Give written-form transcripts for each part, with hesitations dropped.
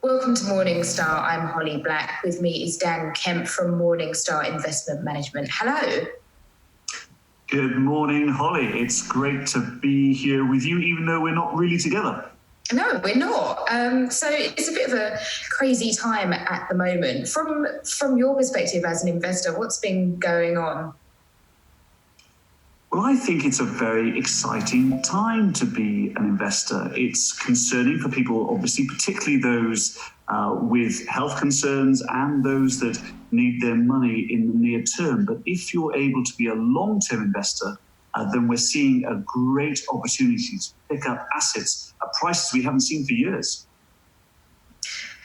Welcome to Morningstar. I'm Holly Black. With me is Dan Kemp from Morningstar Investment Management. Hello. Good morning, Holly. It's great to be here with you, even though we're not really together. No, we're not. So it's a bit of a crazy time at the moment. From your perspective as an investor, what's been going on? Well, I think it's a very exciting time to be an investor. It's concerning for people, obviously, particularly those with health concerns and those that need their money in the near term. But if you're able to be a long-term investor, then we're seeing a great opportunity to pick up assets at prices we haven't seen for years.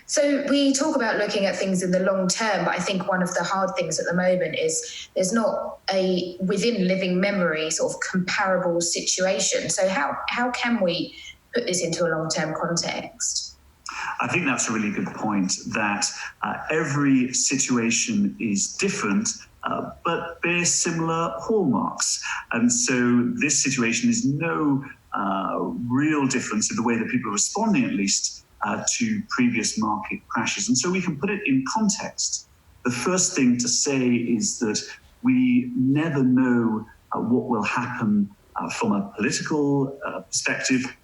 So we talk about looking at things in the long term, but I think one of the hard things at the moment is there's not a within living memory sort of comparable situation. So how can we put this into a long-term context? I think that's a really good point, that every situation is different, but bears similar hallmarks. And so this situation is no real difference in the way that people are responding, at least, to previous market crashes. And so we can put it in context. The first thing to say is that we never know what will happen from a political perspective.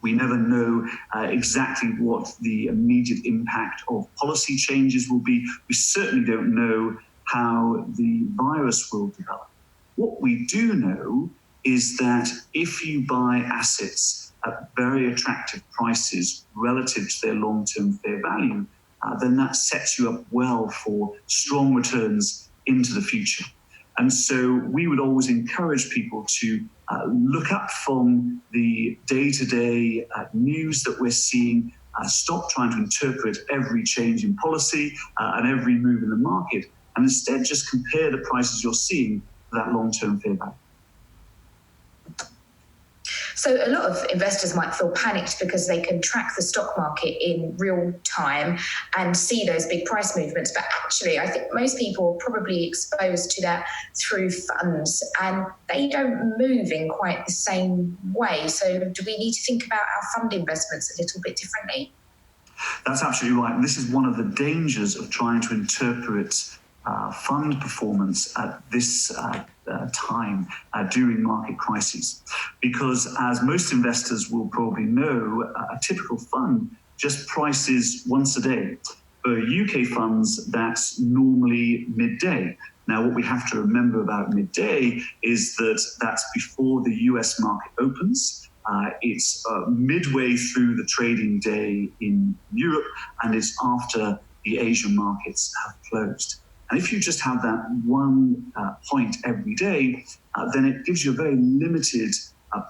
We never know exactly what the immediate impact of policy changes will be. We certainly don't know how the virus will develop. What we do know is that if you buy assets at very attractive prices relative to their long-term fair value, then that sets you up well for strong returns into the future. And so we would always encourage people to look up from the day-to-day news that we're seeing, stop trying to interpret every change in policy and every move in the market, and instead just compare the prices you're seeing for that long-term fair value. So a lot of investors might feel panicked because they can track the stock market in real time and see those big price movements. But actually, I think most people are probably exposed to that through funds, and they don't move in quite the same way. So do we need to think about our fund investments a little bit differently? That's absolutely right. And this is one of the dangers of trying to interpret fund performance at this time during market crises. Because as most investors will probably know, a typical fund just prices once a day. For UK funds, that's normally midday. Now, what we have to remember about midday is that that's before the US market opens. It's midway through the trading day in Europe, and it's after the Asian markets have closed. And if you just have that one point every day, then it gives you a very limited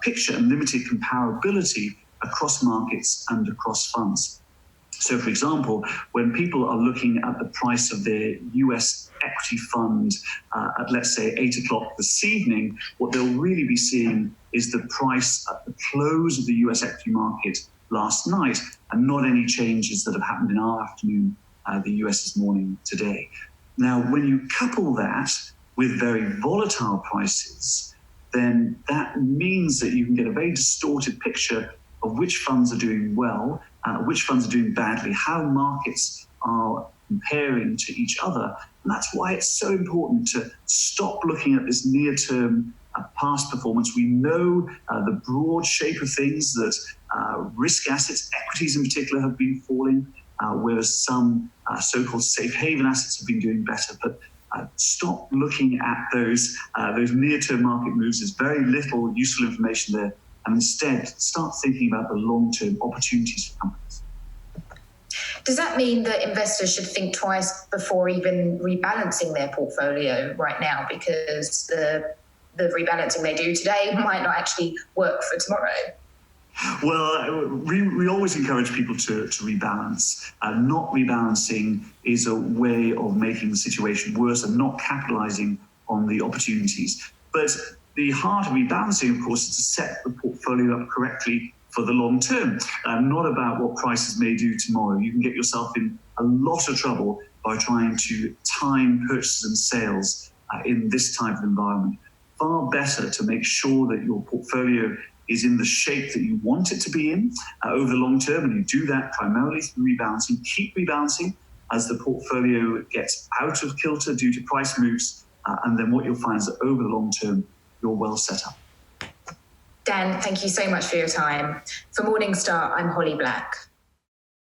picture and limited comparability across markets and across funds. So, for example, when people are looking at the price of their US equity fund at, let's say, 8 o'clock this evening, what they'll really be seeing is the price at the close of the US equity market last night, and not any changes that have happened in our afternoon, the US's morning today. Now, when you couple that with very volatile prices, then that means that you can get a very distorted picture of which funds are doing well, which funds are doing badly, how markets are comparing to each other. And that's why it's so important to stop looking at this near-term past performance. We know the broad shape of things, that risk assets, equities in particular, have been falling, whereas some so-called safe haven assets have been doing better. But stop looking at those near-term market moves. There's very little useful information there. And instead, start thinking about the long-term opportunities for companies. Does that mean that investors should think twice before even rebalancing their portfolio right now, because the rebalancing they do today might not actually work for tomorrow? Well, we always encourage people to rebalance. Not rebalancing is a way of making the situation worse and not capitalizing on the opportunities. But the heart of rebalancing, of course, is to set the portfolio up correctly for the long term, not about what prices may do tomorrow. You can get yourself in a lot of trouble by trying to time purchases and sales in this type of environment. Far better to make sure that your portfolio is in the shape that you want it to be in over the long term, and you do that primarily through rebalancing. Keep rebalancing as the portfolio gets out of kilter due to price moves, and then what you'll find is that over the long term, you're well set up. Dan, thank you so much for your time. For Morningstar, I'm Holly Black.